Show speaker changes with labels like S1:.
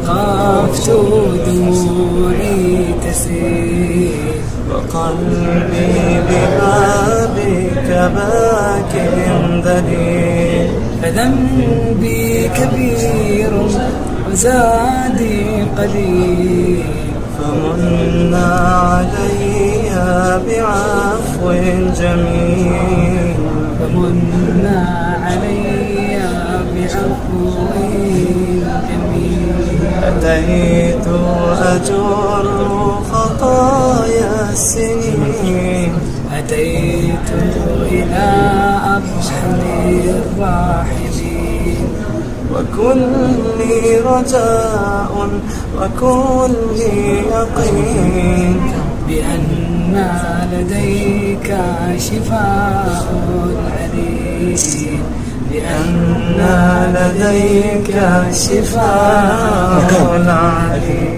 S1: وقفت دموعي تسيل
S2: وقلبي ببابك باك ذليل.
S1: فذنبي كبير وزادي قليل
S2: فمن علي بعفو جميل.
S1: فمن علي بعفو جميل.
S2: أتيت أجر خطايا السنين.
S1: أتيت إلى أرحم الراحمين
S2: وكلي رجاء وكلي يقين
S1: بأن لديك شفاء عليم.
S2: بأن لديك شفاء عليم.